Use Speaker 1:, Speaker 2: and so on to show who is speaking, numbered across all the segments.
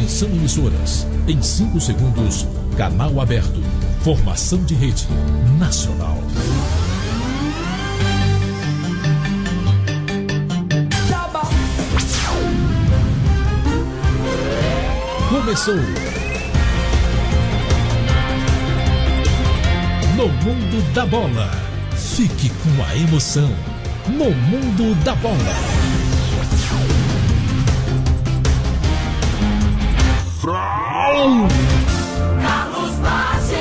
Speaker 1: Atenção emissoras, em 5 segundos, canal aberto, formação de rede nacional. Começou No Mundo da Bola. Fique com a emoção No Mundo da Bola.
Speaker 2: Carlos Bages.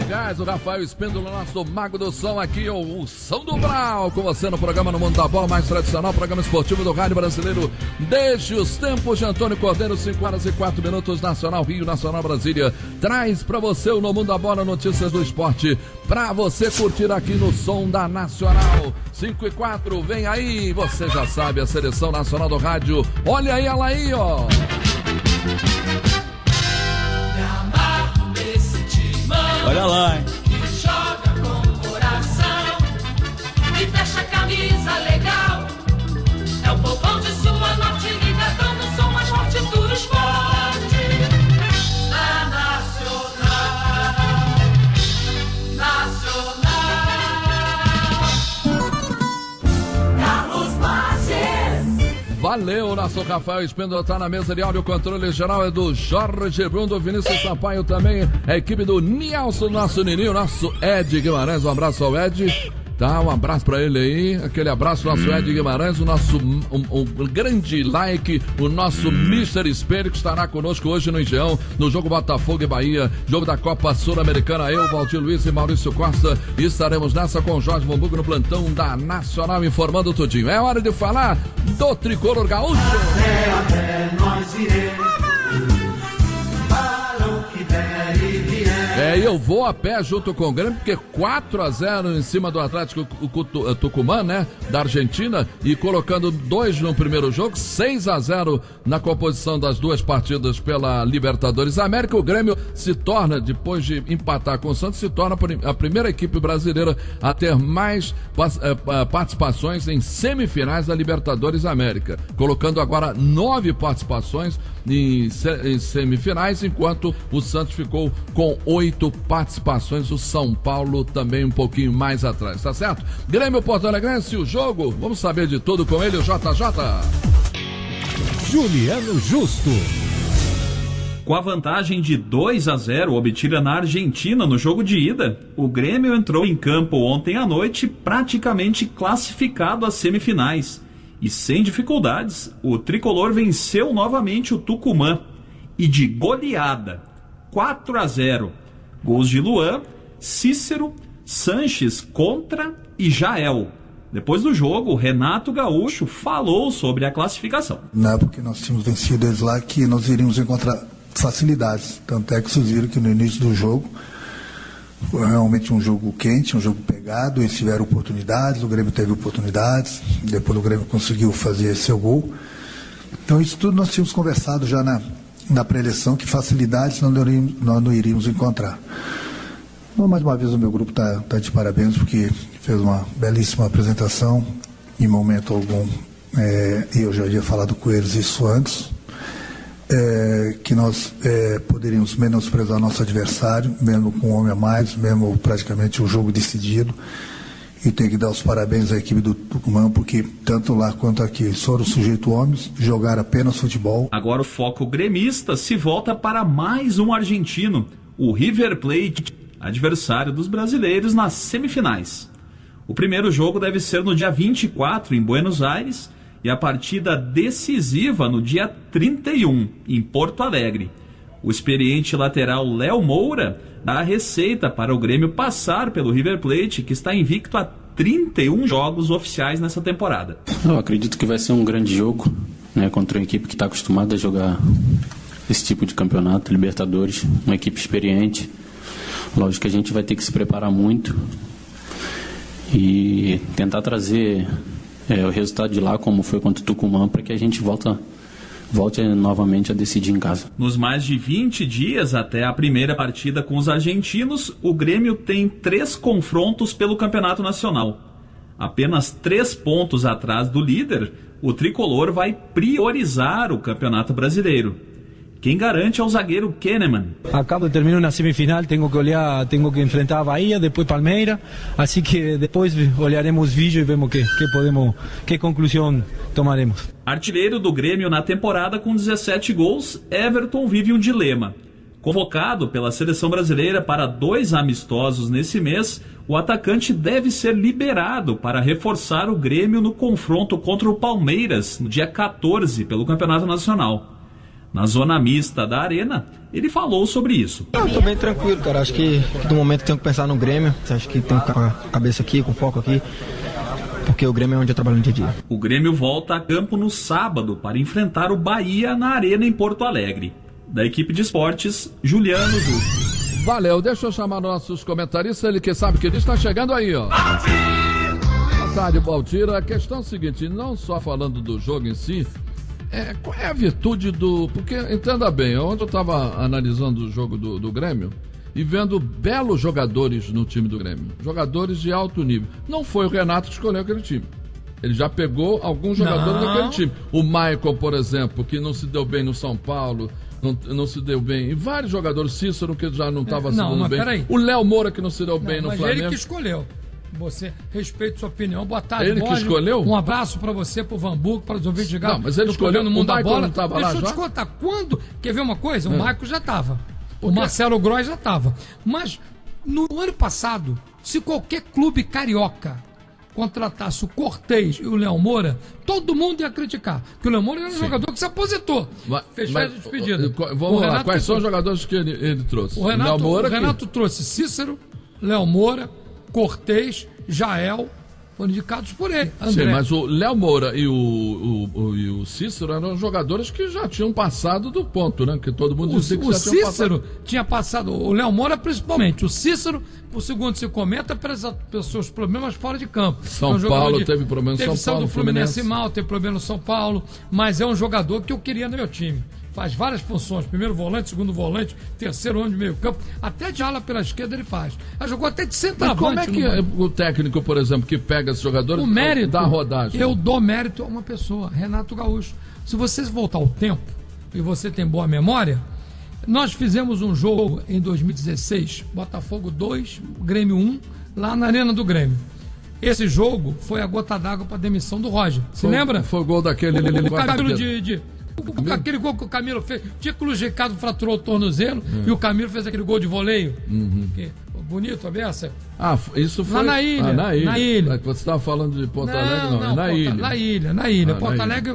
Speaker 3: Guys, o Rafael Espíndola, nosso mago do som aqui, o Som do Brau, com você no programa No Mundo da Bola, mais tradicional, programa esportivo do rádio brasileiro, desde os tempos de Antônio Cordeiro, 5h04, Nacional Rio, Nacional Brasília, traz pra você o No Mundo da Bola, notícias do esporte, pra você curtir aqui no Som da Nacional. 5h04, vem aí, você já sabe, a seleção nacional do rádio, olha aí ela aí, ó.
Speaker 4: Olha lá, hein?
Speaker 2: Que joga com o coração e fecha a camisa legal. É o povão de sua norte liga, dando o som mais forte do esporte. Na Nacional, Carlos Bages.
Speaker 3: Valeu, nosso Rafael Espíndola tá na mesa de áudio, o controle geral é do Jorge Bruno, Vinícius Sampaio também, a equipe do Nielson, nosso Nininho, nosso Ed Guimarães, um abraço ao Ed, tá, um abraço pra ele aí, aquele abraço nosso Ed Guimarães, o nosso um grande like, o nosso Mr. Espelho, que estará conosco hoje no Engenhão, no jogo Botafogo e Bahia, jogo da Copa Sul-Americana, eu, Valdir Luiz e Maurício Costa, e estaremos nessa com Jorge Mombugo no plantão da Nacional, informando tudinho. É hora de falar do Tricolor Gaúcho.
Speaker 5: Até nós iremos para o que der e vier.
Speaker 3: Eu vou a pé junto com o Grêmio, porque 4-0 em cima do Atlético Tucumã, né, da Argentina, e colocando 2 no primeiro jogo, 6-0 na composição das duas partidas pela Libertadores América. O Grêmio se torna, depois de empatar com o Santos, se torna a primeira equipe brasileira a ter mais participações em semifinais da Libertadores América, colocando agora 9 participações em semifinais, enquanto o Santos ficou com 8 participações, o São Paulo também um pouquinho mais atrás, tá certo? Grêmio Porto Alegrense, o jogo, vamos saber de tudo com ele, o JJ.
Speaker 1: Juliano Justo.
Speaker 4: Com a vantagem de 2-0 obtida na Argentina no jogo de ida, o Grêmio entrou em campo ontem à noite praticamente classificado às semifinais. E sem dificuldades, o tricolor venceu novamente o Tucumã. E de goleada, 4-0. Gols de Luan, Cícero, Sanches contra e Jael. Depois do jogo, Renato Gaúcho falou sobre a classificação.
Speaker 6: Não é porque nós tínhamos vencido eles lá que nós iríamos encontrar facilidades. Tanto é que vocês viram que no início do jogo foi realmente um jogo quente, um jogo pegado. Eles tiveram oportunidades, o Grêmio teve oportunidades, depois o Grêmio conseguiu fazer seu gol. Então isso tudo nós tínhamos conversado já na pré-eleição, que facilidades nós não iríamos encontrar. Bom, mais uma vez o meu grupo está de parabéns, porque fez uma belíssima apresentação. Em momento algum, eu já havia falado com eles isso antes, que nós poderíamos menosprezar nosso adversário, mesmo com um homem a mais, mesmo praticamente o jogo decidido. E tem que dar os parabéns à equipe do Tucumã, porque tanto lá quanto aqui foram sujeitos homens, jogaram apenas futebol.
Speaker 4: Agora o foco gremista se volta para mais um argentino, o River Plate, adversário dos brasileiros nas semifinais. O primeiro jogo deve ser no dia 24, em Buenos Aires, e a partida decisiva no dia 31, em Porto Alegre. O experiente lateral Léo Moura dá a receita para o Grêmio passar pelo River Plate, que está invicto a 31 jogos oficiais nessa temporada.
Speaker 7: Eu acredito que vai ser um grande jogo, né, contra uma equipe que está acostumada a jogar esse tipo de campeonato, Libertadores, uma equipe experiente. Lógico que a gente vai ter que se preparar muito e tentar trazer o resultado de lá, como foi contra o Tucumã, para que a gente volte novamente a decidir em casa.
Speaker 4: Nos mais de 20 dias até a primeira partida com os argentinos, o Grêmio tem 3 confrontos pelo Campeonato Nacional. Apenas 3 pontos atrás do líder, o tricolor vai priorizar o Campeonato Brasileiro. Quem garante é o zagueiro Kahneman.
Speaker 8: Acabo de terminar uma semifinal, tenho que enfrentar a Bahia, depois Palmeiras, assim que depois olharemos vídeo e vemos que conclusão tomaremos.
Speaker 4: Artilheiro do Grêmio na temporada com 17 gols, Everton vive um dilema. Convocado pela seleção brasileira para 2 amistosos nesse mês, o atacante deve ser liberado para reforçar o Grêmio no confronto contra o Palmeiras, no dia 14, pelo Campeonato Nacional. Na zona mista da Arena, ele falou sobre isso.
Speaker 9: Eu tô bem tranquilo, cara. Acho que no momento tenho que pensar no Grêmio. Acho que tenho que ficar com a cabeça aqui, com foco aqui, porque o Grêmio é onde eu trabalho no dia a dia.
Speaker 4: O Grêmio volta a campo no sábado para enfrentar o Bahia na Arena em Porto Alegre. Da equipe de esportes, Juliano Duque.
Speaker 3: Valeu, deixa eu chamar nossos comentaristas, ele que sabe que ele está chegando aí, ó. Boa tarde, Baldir. A questão é a seguinte, não só falando do jogo em si, qual é a virtude do... Porque, entenda bem, ontem eu estava analisando o jogo do Grêmio e vendo belos jogadores no time do Grêmio. Jogadores de alto nível. Não foi o Renato que escolheu aquele time. Ele já pegou alguns jogadores daquele time. O Michael, por exemplo, que não se deu bem no São Paulo, não se deu bem. E vários jogadores, Cícero, que já não estava se dando bem. Peraí. O Léo Moura, que não se deu bem no Flamengo.
Speaker 10: Mas ele que escolheu. Você respeita sua opinião. Boa tarde,
Speaker 3: ele que escolheu?
Speaker 10: Um abraço pra você, pro Vamburgo, para os ouvintes de Galo.
Speaker 3: Não, mas ele escolheu.
Speaker 10: No mundo
Speaker 3: o
Speaker 10: da bola.
Speaker 3: Não tava lá.
Speaker 10: Deixa eu te contar. Quando... Quer ver uma coisa? O Michael já estava. O Marcelo Gross já estava. Mas no ano passado, se qualquer clube carioca contratasse o Cortez e o Léo Moura, todo mundo ia criticar. Porque o Léo Moura era um jogador que se aposentou. Fez festa de despedida.
Speaker 3: Vamos lá, quais são os jogadores que ele trouxe?
Speaker 10: O Renato trouxe Cícero, Léo Moura, Cortez, Jael, foram indicados por ele. André.
Speaker 3: Sim, mas o Léo Moura e o Cícero eram jogadores que já tinham passado do ponto, né? Que todo mundo dizia que já tinham passado. O Cícero
Speaker 10: tinha passado, o Léo Moura principalmente. O Cícero, por segundo se comenta, pelos seus problemas fora de campo.
Speaker 3: São Paulo teve problema no São Paulo.
Speaker 10: Do Fluminense mal, teve problema no São Paulo, mas é um jogador que eu queria no meu time. Faz várias funções, primeiro volante, segundo volante, terceiro homem de meio campo, até de ala pela esquerda ele faz. Ele jogou até de centroavante.
Speaker 3: Mas como é que o técnico, por exemplo, que pega esses jogadores,
Speaker 10: o mérito,
Speaker 3: dá rodagem?
Speaker 10: Eu dou mérito a uma pessoa, Renato Gaúcho. Se você voltar ao tempo, e você tem boa memória, nós fizemos um jogo em 2016, Botafogo 2, Grêmio 1, lá na Arena do Grêmio. Esse jogo foi a gota d'água para a demissão do Roger. Se lembra?
Speaker 3: Foi o gol daquele...
Speaker 10: Aquele gol que o Camilo fez. Tinha que o Luiz Ricardo fraturou o tornozelo e o Camilo fez aquele gol de voleio. Bonito, a beça.
Speaker 3: Isso foi...
Speaker 10: Lá na ilha. Na ilha.
Speaker 3: Você estava falando de Porto Alegre, não. Na ilha.
Speaker 10: Na ilha. Porto Alegre,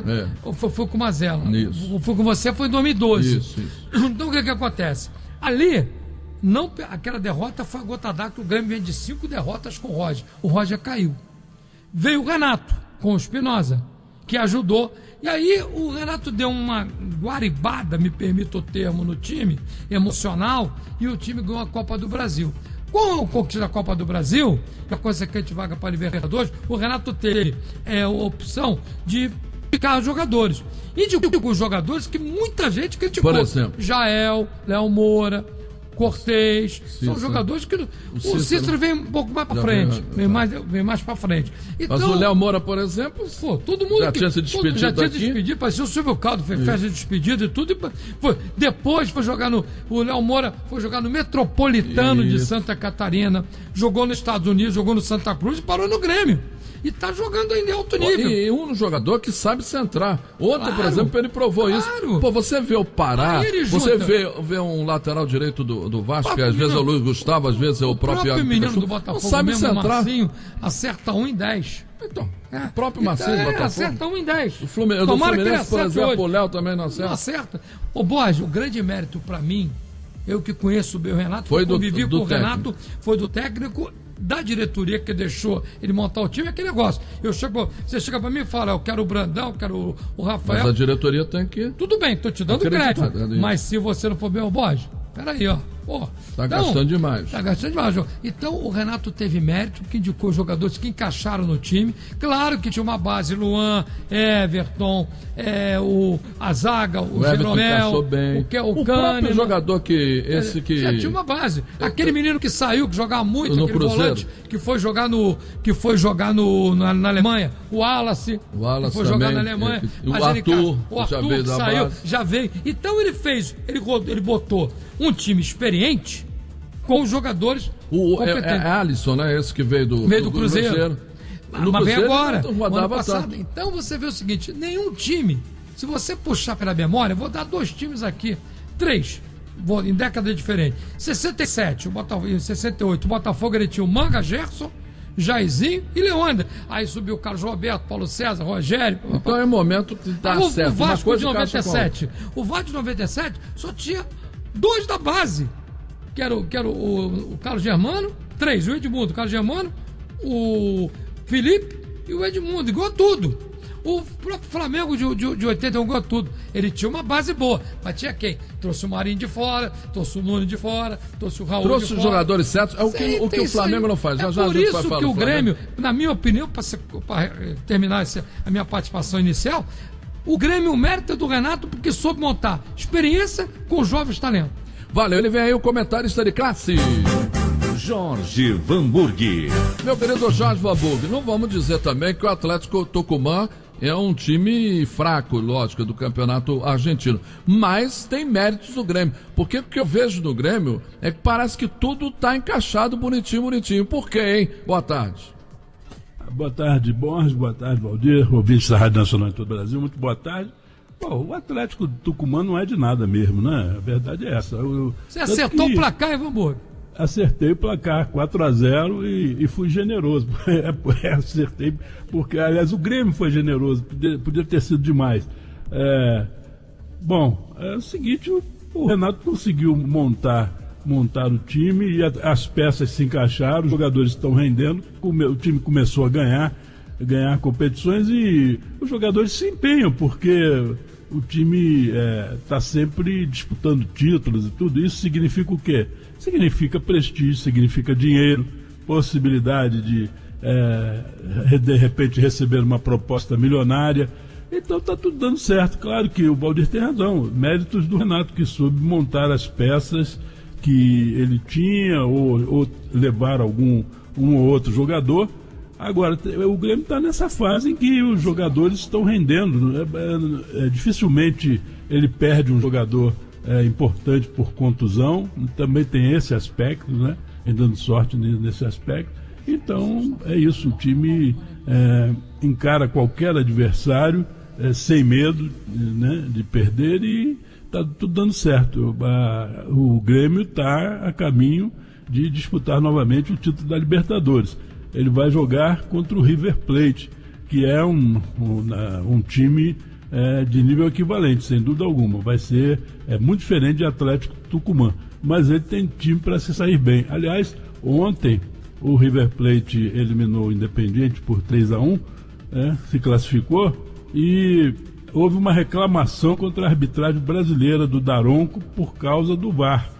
Speaker 10: foi com o Mazela. Isso. Foi com você, foi em 2012.
Speaker 3: Isso.
Speaker 10: Então o que acontece? Ali, aquela derrota foi a gota d'água que o Grêmio vem de 5 derrotas com o Roger. O Roger caiu. Veio o Renato com o Espinosa, que ajudou. E aí o Renato deu uma guaribada, me permita o termo, no time, emocional, e o time ganhou a Copa do Brasil. Com a conquista da Copa do Brasil, a consequente vaga para a Libertadores, o Renato teve a opção de ficar jogadores. E de os jogadores que muita gente criticou.
Speaker 3: Por exemplo,
Speaker 10: Jael, Léo Moura, Cortez, são jogadores que... O Cícero vem um pouco mais para frente, vem mais para frente. Então,
Speaker 3: mas o Léo Moura, por exemplo,
Speaker 10: todo mundo
Speaker 3: já tinha se despedido
Speaker 10: já tinha se despedido, parecia o Silvio Caldo, fez festa de despedida e tudo. Depois foi jogar o Léo Moura foi jogar no Metropolitano de Santa Catarina, jogou nos Estados Unidos, jogou no Santa Cruz e parou no Grêmio. E tá jogando ainda em alto nível.
Speaker 3: E um jogador que sabe centrar. Ontem, por exemplo, ele provou isso. Pô, você vê o Pará, você vê um lateral direito do Vasco, que às vezes é o Luiz Gustavo, às vezes é o próprio
Speaker 10: menino do Botafogo,
Speaker 3: não sabe centrar.
Speaker 10: Marcinho, acerta 1 em 10.
Speaker 3: Então, o próprio Marcinho do Botafogo.
Speaker 10: Acerta 1 em 10.
Speaker 3: Do Fluminense, por exemplo, o Léo também não acerta.
Speaker 10: Não acerta. Ô, Borges, o grande mérito pra mim, eu que conheço bem o Renato, convivi com o Renato, foi do técnico, da diretoria que deixou ele montar o time, é aquele negócio. Você chega pra mim e fala, eu quero o Brandão, eu quero o Rafael.
Speaker 3: Mas a diretoria tem que...
Speaker 10: Tudo bem, tô te dando crédito. Mas se você não for bem o Borges, peraí, ó. Pô,
Speaker 3: Tá gastando demais.
Speaker 10: Tá gastando demais. Então o Renato teve mérito, porque indicou jogadores que encaixaram no time. Claro que tinha uma base, Luan, Everton, a zaga, o Jeromel, o
Speaker 3: próprio jogador que
Speaker 10: já tinha uma base. Aquele menino que saiu, que jogava muito,
Speaker 3: no
Speaker 10: aquele
Speaker 3: Cruzeiro,
Speaker 10: volante, que foi jogar na Alemanha, o Wallace que foi jogar na Alemanha,
Speaker 3: o Arthur
Speaker 10: que saiu, já veio. Então ele botou um time experiente com os jogadores competentes.
Speaker 3: É Alisson, né? Esse que veio do Cruzeiro.
Speaker 10: Mas vem agora, ano passado. Então você vê o seguinte, nenhum time, se você puxar pela memória, vou dar 2 times aqui, 3, em décadas diferentes. 67, 68, o Botafogo ele tinha o Manga, Gerson, Jairzinho e Leandro. Aí subiu o Carlos Roberto, Paulo César, Rogério.
Speaker 3: Então é o momento de dar certo.
Speaker 10: O Vasco de 97. O Vasco de 97 só tinha 2 da base. Que era o Carlos Germano, 3, o Edmundo, o Carlos Germano, o Felipe e o Edmundo. Igual tudo. O próprio Flamengo de 81 igual tudo. Ele tinha uma base boa. Mas tinha quem? Trouxe o Marinho de fora, trouxe o Nuno de fora, trouxe o Raul de fora. Trouxe
Speaker 3: os jogadores certos. É o que o Flamengo não faz.
Speaker 10: Por isso que o Grêmio, na minha opinião, para terminar a minha participação inicial, o Grêmio, o mérito é do Renato, porque soube montar experiência com jovens talentos.
Speaker 3: Valeu, ele vem aí o comentarista de classe.
Speaker 1: Jorge Vanburg.
Speaker 3: Meu querido Jorge Vanburg, não vamos dizer também que o Atlético Tucumã é um time fraco, lógico, do campeonato argentino. Mas tem méritos do Grêmio. Porque o que eu vejo no Grêmio é que parece que tudo tá encaixado bonitinho. Por quê, hein? Boa tarde.
Speaker 11: Boa tarde, Borges. Boa tarde, Valdir. Ouvintes da Rádio Nacional de todo o Brasil. Muito boa tarde. Pô, o Atlético Tucumã não é de nada mesmo, né? A verdade é essa.
Speaker 10: Você acertou o placar, hein, Vanburg?
Speaker 11: Acertei o placar, 4-0 e fui generoso. Acertei, porque, aliás, o Grêmio foi generoso, podia ter sido demais. Bom, é o seguinte, o Renato conseguiu montar o time e as peças se encaixaram, os jogadores estão rendendo, o time começou a ganhar competições e os jogadores se empenham, porque o time está sempre disputando títulos e tudo. Isso significa o quê? Significa prestígio, significa dinheiro, possibilidade de repente receber uma proposta milionária. Então está tudo dando certo. Claro que o Valdir tem razão, méritos do Renato, que soube montar as peças que ele tinha ou levar um ou outro jogador. Agora, o Grêmio está nessa fase em que os jogadores estão rendendo. Dificilmente ele perde um jogador importante por contusão. Também tem esse aspecto, né? Dando sorte nesse aspecto. Então, é isso. O time encara qualquer adversário sem medo, né, de perder, e está tudo dando certo. O Grêmio está a caminho de disputar novamente o título da Libertadores. Ele vai jogar contra o River Plate, que é um time de nível equivalente, sem dúvida alguma. Vai ser muito diferente de Atlético Tucumã, mas ele tem time para se sair bem. Aliás, ontem o River Plate eliminou o Independiente por 3-1, se classificou, e houve uma reclamação contra a arbitragem brasileira do Daronco por causa do VAR.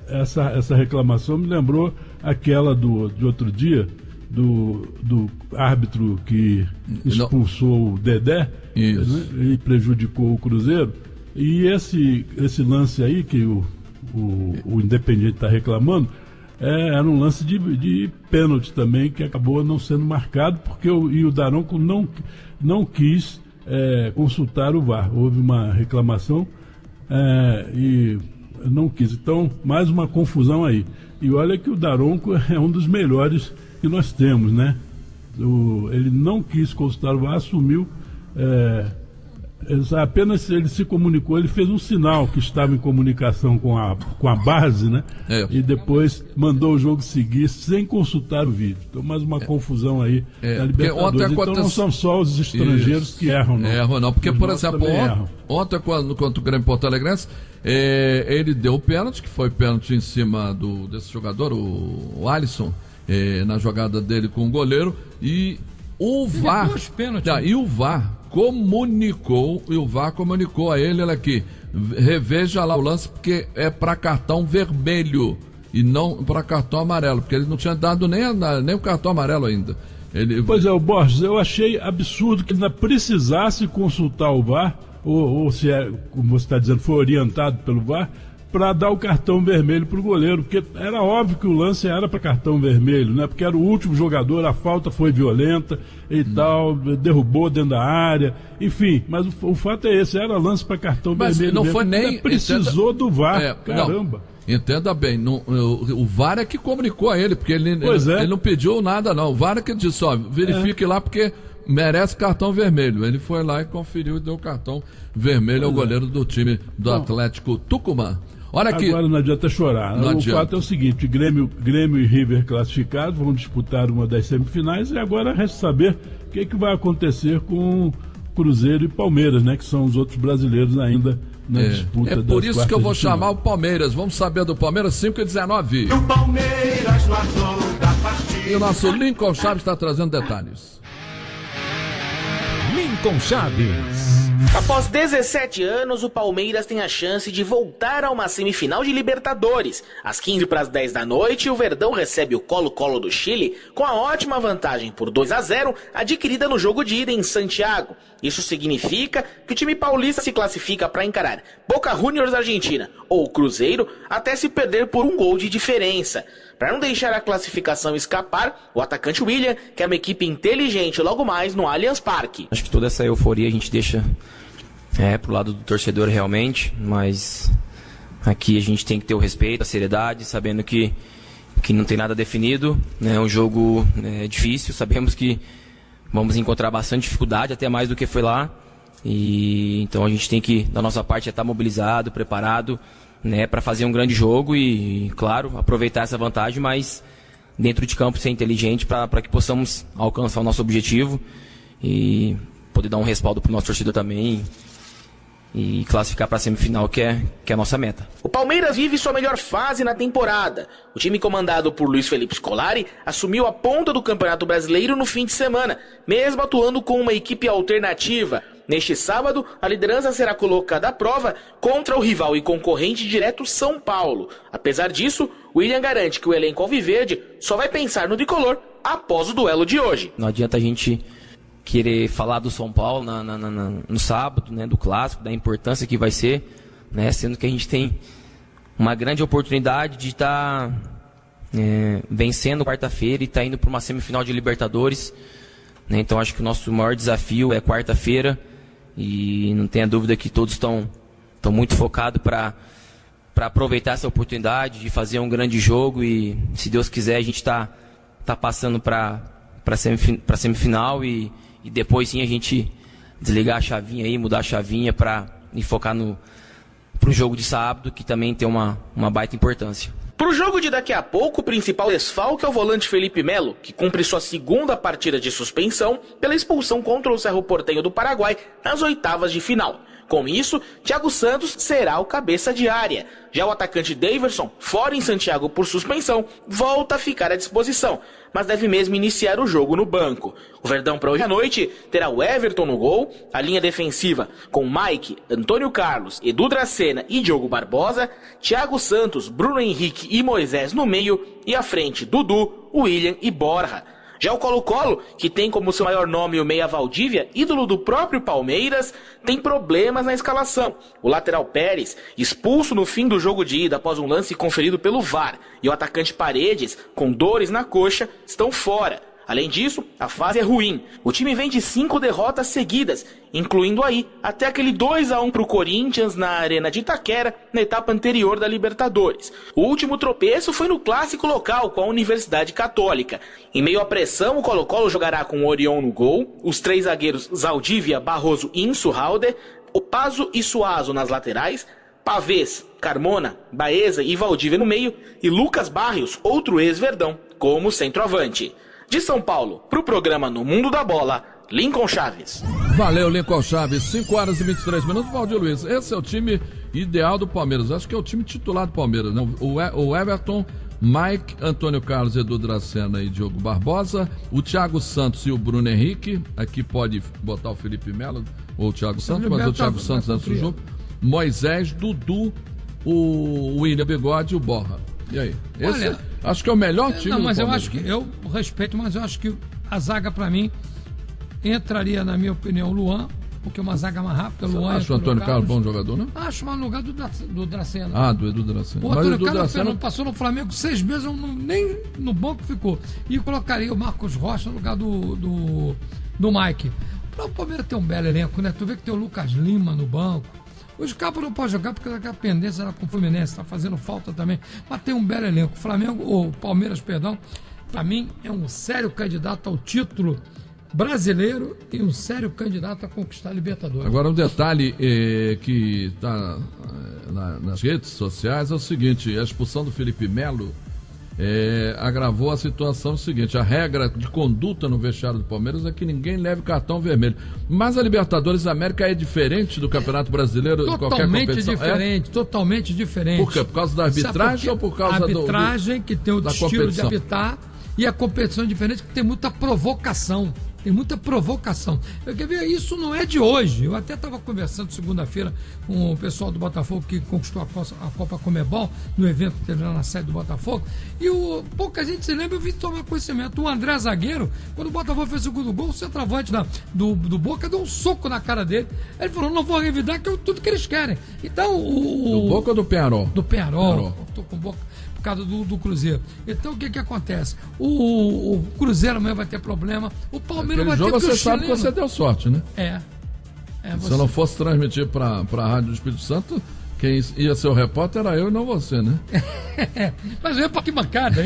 Speaker 11: Essa reclamação me lembrou aquela de outro dia, do árbitro que expulsou o Dedé, né, e prejudicou o Cruzeiro. E esse lance aí que o Independiente está reclamando, era um lance de pênalti também, que acabou não sendo marcado, porque o Daronco não quis consultar o VAR. Houve uma reclamação e não quis. Então, mais uma confusão aí. E olha que o Daronco é um dos melhores que nós temos, né? Ele não quis consultar o VAR, assumiu. Apenas ele se comunicou, ele fez um sinal que estava em comunicação com a base, né? E depois mandou o jogo seguir sem consultar o vídeo. Então, mais uma confusão aí na Libertadores. Então não são só os estrangeiros que erram, não.
Speaker 3: Erram não, porque, por exemplo, ontem contra o Grêmio Porto Alegrense, ele deu o pênalti, que foi pênalti em cima desse jogador, o Alisson, na jogada dele com o goleiro, e o VAR comunicou a ele, olha aqui, reveja lá o lance, porque é para cartão vermelho e não para cartão amarelo, porque ele não tinha dado nem o cartão amarelo ainda.
Speaker 11: Pois é, o Borges, eu achei absurdo que ainda precisasse consultar o VAR, ou se é, como você está dizendo, foi orientado pelo VAR, para dar o cartão vermelho para o goleiro, porque era óbvio que o lance era para cartão vermelho, né? Porque era o último jogador, a falta foi violenta e tal, derrubou dentro da área, enfim, mas o fato é esse, era lance para cartão vermelho.
Speaker 3: Não foi nem...
Speaker 11: Precisou do VAR, caramba.
Speaker 3: Não, entenda bem, o VAR é que comunicou a ele, porque ele não pediu nada não, o VAR é que disse, verifique lá porque merece cartão vermelho. Ele foi lá e conferiu e deu cartão vermelho ao goleiro do time do Atlético Tucumã. Olha aqui. Agora
Speaker 11: não adianta chorar. Fato é o seguinte, Grêmio e River classificados vão disputar uma das semifinais e agora resta saber o que vai acontecer com Cruzeiro e Palmeiras, né? Que são os outros brasileiros ainda na disputa.
Speaker 3: É por isso que eu vou chamar o Palmeiras. Vamos saber do Palmeiras, 5h19.
Speaker 5: O Palmeiras no azul da partida.
Speaker 3: E o nosso Lincoln Chaves está trazendo detalhes.
Speaker 1: Lincoln Chaves.
Speaker 12: Após 17 anos, o Palmeiras tem a chance de voltar a uma semifinal de Libertadores. Às 15h10 da noite, o Verdão recebe o Colo-Colo do Chile com a ótima vantagem por 2-0 adquirida no jogo de ida em Santiago. Isso significa que o time paulista se classifica para encarar Boca Juniors Argentina ou Cruzeiro até se perder por um gol de diferença. Para não deixar a classificação escapar, o atacante William quer uma equipe inteligente logo mais no Allianz Parque.
Speaker 13: Acho que toda essa euforia a gente deixa pro lado do torcedor realmente, mas aqui a gente tem que ter o respeito, a seriedade, sabendo que não tem nada definido, né? É um jogo difícil, sabemos que vamos encontrar bastante dificuldade, até mais do que foi lá, e então a gente tem que, da nossa parte, estar mobilizado, preparado, né, para fazer um grande jogo e, claro, aproveitar essa vantagem, mas dentro de campo ser inteligente para que possamos alcançar o nosso objetivo e poder dar um respaldo para o nosso torcedor também e classificar para a semifinal, que é a nossa meta.
Speaker 12: O Palmeiras vive sua melhor fase na temporada. O time comandado por Luiz Felipe Scolari assumiu a ponta do Campeonato Brasileiro no fim de semana, mesmo atuando com uma equipe alternativa. Neste sábado, a liderança será colocada à prova contra o rival e concorrente direto São Paulo. Apesar disso, William garante que o elenco alviverde só vai pensar no tricolor após o duelo de hoje.
Speaker 13: Não adianta a gente querer falar do São Paulo no sábado, né, do clássico, da importância que vai ser, né, sendo que a gente tem uma grande oportunidade de estar vencendo quarta-feira e estar indo para uma semifinal de Libertadores, né, então acho que o nosso maior desafio é quarta-feira e não tenha dúvida que todos estão muito focados para aproveitar essa oportunidade de fazer um grande jogo e, se Deus quiser, a gente está passando para a semifinal e depois sim a gente desligar a chavinha aí, mudar a chavinha para focar pro jogo de sábado, que também tem uma baita importância.
Speaker 12: Pro jogo de daqui a pouco, o principal desfalque é o volante Felipe Melo, que cumpre sua segunda partida de suspensão pela expulsão contra o Cerro Porteño do Paraguai nas oitavas de final. Com isso, Thiago Santos será o cabeça de área. Já o atacante Daverson, fora em Santiago por suspensão, volta a ficar à disposição, mas deve mesmo iniciar o jogo no banco. O Verdão para hoje à noite terá o Everton no gol, a linha defensiva com Mike, Antônio Carlos, Edu Dracena e Diogo Barbosa, Thiago Santos, Bruno Henrique e Moisés no meio e à frente Dudu, William e Borja. Já o Colo-Colo, que tem como seu maior nome o meia Valdívia, ídolo do próprio Palmeiras, tem problemas na escalação. O lateral Pérez, expulso no fim do jogo de ida após um lance conferido pelo VAR, e o atacante Paredes, com dores na coxa, estão fora. Além disso, a fase é ruim. O time vem de 5 derrotas seguidas, incluindo aí até aquele 2-1 para o Corinthians na Arena de Itaquera, na etapa anterior da Libertadores. O último tropeço foi no clássico local com a Universidade Católica. Em meio à pressão, o Colo-Colo jogará com o Orion no gol, os 3 zagueiros Zaldívia, Barroso e Insurralde, Opaso e Suazo nas laterais, Pavés, Carmona, Baeza e Valdívia no meio e Lucas Barrios, outro ex-Verdão, como centroavante. De São Paulo, para o programa No Mundo da Bola, Lincoln Chaves.
Speaker 3: Valeu, Lincoln Chaves. 5h23. Valdir Luiz, esse é o time ideal do Palmeiras. Acho que é o time titular do Palmeiras, né? O Everton, Mike, Antônio Carlos, Edu Dracena e Diogo Barbosa, o Thiago Santos e o Bruno Henrique. Aqui pode botar o Felipe Melo ou o Thiago Santos, mas o Thiago Santos antes do jogo. Moisés, Dudu, o William Bigode e o Borja. E aí? Esse, acho que é o melhor time do
Speaker 10: mas
Speaker 3: Palmeiras.
Speaker 10: eu respeito, mas eu acho que a zaga, pra mim, entraria, na minha opinião, o Luan, porque é uma zaga mais rápida.
Speaker 3: Você
Speaker 10: Luan
Speaker 3: acha o Antônio Carlos bom jogador, não?
Speaker 10: Acho, mas no lugar do Dracena.
Speaker 3: Ah, do Edu Dracena.
Speaker 10: O Antônio Carlos passou no Flamengo 6 meses, nem no banco ficou. E colocaria o Marcos Rocha no lugar do Mike. Para o Palmeiras ter um belo elenco, né? Tu vê que tem o Lucas Lima no banco. Hoje o Cabo não pode jogar porque a pendência era com o Fluminense, tá fazendo falta também. Mas tem um belo elenco. O Palmeiras, para mim, é um sério candidato ao título brasileiro e um sério candidato a conquistar a Libertadores.
Speaker 3: Agora, um detalhe que está nas redes sociais é o seguinte: a expulsão do Felipe Melo agravou a situação seguinte: a regra de conduta no vestiário do Palmeiras é que ninguém leve cartão vermelho. Mas a Libertadores da América é diferente do Campeonato Brasileiro de qualquer competição?
Speaker 10: Totalmente diferente.
Speaker 3: Por quê? Por causa da arbitragem ou por causa
Speaker 10: da arbitragem que tem o estilo
Speaker 3: competição?
Speaker 10: De habitar, e a competição é diferente que tem muita provocação. Tem muita provocação. Quer ver? Isso não é de hoje. Eu até estava conversando segunda-feira com o pessoal do Botafogo que conquistou a Copa Comebol, no evento que teve lá na sede do Botafogo. E pouca gente se lembra, eu vim tomar conhecimento. O André Zagueiro, quando o Botafogo fez o segundo gol, o centroavante do Boca deu um soco na cara dele. Ele falou: não vou revidar, que é tudo que eles querem. Então,
Speaker 3: do Boca ou do Penharol?
Speaker 10: Do Penharol. Estou com o Boca por causa do Cruzeiro. Então o que acontece? O Cruzeiro amanhã vai ter problema, o Palmeiras vai ter problema.
Speaker 3: Você sabe que você deu sorte, né?
Speaker 10: Se
Speaker 3: eu não fosse transmitir para a Rádio do Espírito Santo, quem ia ser o repórter era eu e não você, né?
Speaker 10: Mas eu ia para que bancada.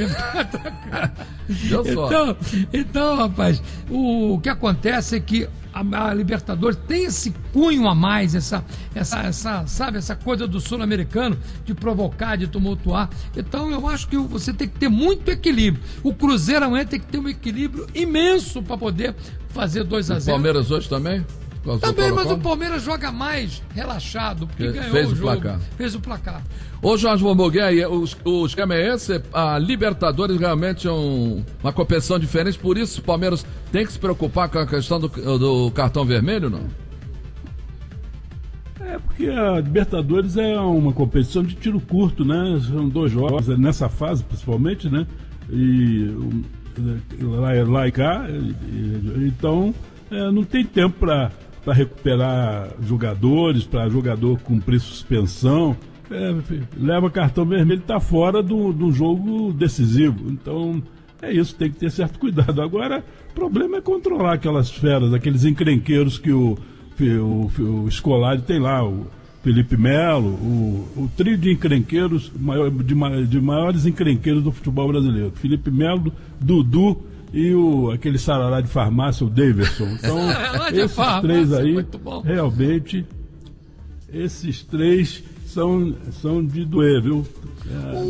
Speaker 3: Deu sorte.
Speaker 10: Então, rapaz, o que acontece é que a Libertadores tem esse cunho a mais, essa coisa do sul-americano de provocar, de tumultuar. Então eu acho que você tem que ter muito equilíbrio. O Cruzeiro amanhã tem que ter um equilíbrio imenso para poder fazer 2-0.
Speaker 3: O Palmeiras hoje também?
Speaker 10: Também, mas o Palmeiras joga mais relaxado, porque ganhou o jogo. Fez o placar.
Speaker 3: Ô Jorge Bomboguei, o esquema é esse? A Libertadores realmente é uma competição diferente, por isso o Palmeiras tem que se preocupar com a questão do cartão vermelho, não?
Speaker 11: Porque a Libertadores é uma competição de tiro curto, né? São 2 jogos, nessa fase principalmente, né? E lá e cá, então não tem tempo para recuperar jogadores, para jogador cumprir suspensão. Leva cartão vermelho, está fora do jogo decisivo. Então é isso, tem que ter certo cuidado. Agora, o problema é controlar aquelas feras, aqueles encrenqueiros que o Scolari tem lá, o Felipe Melo, o trio de encrenqueiros, de maiores encrenqueiros do futebol brasileiro. Felipe Melo, Dudu e aquele sarará de farmácia, o Daverson. Então, esses três aí, realmente, esses três são de doer, viu?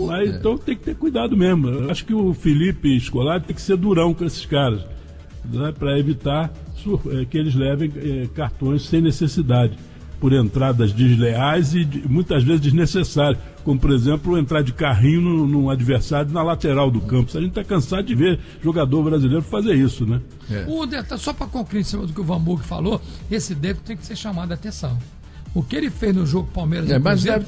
Speaker 11: Mas então tem que ter cuidado mesmo. Eu acho que o Felipe Scolari tem que ser durão com esses caras, né, para evitar que eles levem cartões sem necessidade, por entradas desleais e muitas vezes desnecessárias, como por exemplo entrar de carrinho no adversário na lateral do campo. A gente está cansado de ver jogador brasileiro fazer isso, né?
Speaker 10: Só para concluir em cima do que o Van Burg falou, esse Deco tem que ser chamado a atenção. O que ele fez no jogo Palmeiras e Cruzeiro,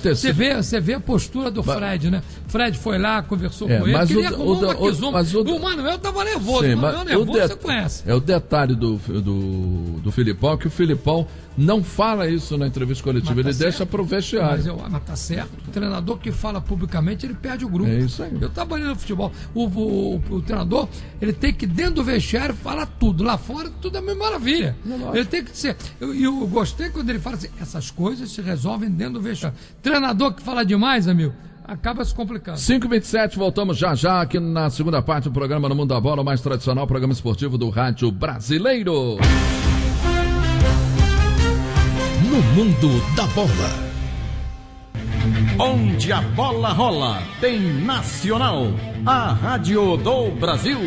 Speaker 10: você vê a postura do Fred, né? Fred foi lá, conversou com ele, queria arrumar o Manuel estava nervoso. O Manuel nervoso, você conhece.
Speaker 3: É o detalhe do Filipão, que o Filipão não fala isso na entrevista coletiva, ele deixa pro vestiário.
Speaker 10: Mas tá certo. O treinador que fala publicamente, ele perde o grupo.
Speaker 3: É isso aí.
Speaker 10: Eu trabalhei no futebol. O treinador, ele tem que, dentro do vestiário, falar tudo. Lá fora, tudo é uma maravilha. Ele tem que ser. Eu gostei quando ele fala assim: essas coisas se resolvem dentro do vestiário. Treinador que fala demais, amigo, acaba se complicando.
Speaker 3: 5h27, voltamos já aqui na segunda parte do programa No Mundo da Bola, o mais tradicional programa esportivo do rádio brasileiro.
Speaker 1: No Mundo da Bola.
Speaker 14: Onde a bola rola, tem Nacional, a rádio do Brasil.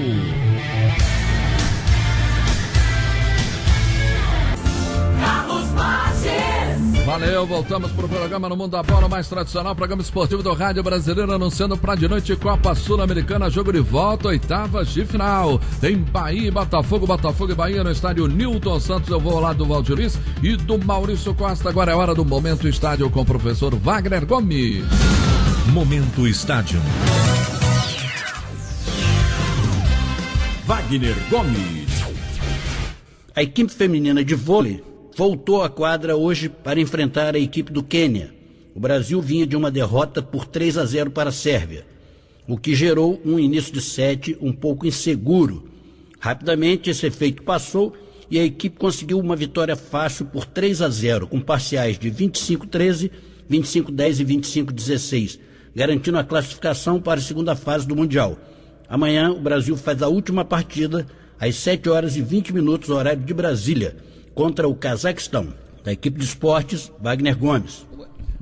Speaker 2: Carlos Marques.
Speaker 3: Valeu, voltamos pro programa No Mundo da Bola, mais tradicional, programa esportivo do Rádio Brasileiro, anunciando pra de noite Copa Sul-Americana, jogo de volta, oitavas de final. Tem Bahia e Botafogo e Bahia no estádio Newton Santos. Eu vou lá do Valdiris e do Maurício Costa. Agora é hora do Momento Estádio com o professor Wagner Gomes.
Speaker 1: Momento Estádio.
Speaker 15: Wagner Gomes. A equipe feminina de vôlei voltou à quadra hoje para enfrentar a equipe do Quênia. O Brasil vinha de uma derrota por 3-0 para a Sérvia, o que gerou um início de set um pouco inseguro. Rapidamente esse efeito passou e a equipe conseguiu uma vitória fácil por 3-0, com parciais de 25-13, 25-10 e 25-16, garantindo a classificação para a segunda fase do Mundial. Amanhã o Brasil faz a última partida às 7h20, horário de Brasília, contra o Cazaquistão. Da equipe de esportes, Wagner Gomes.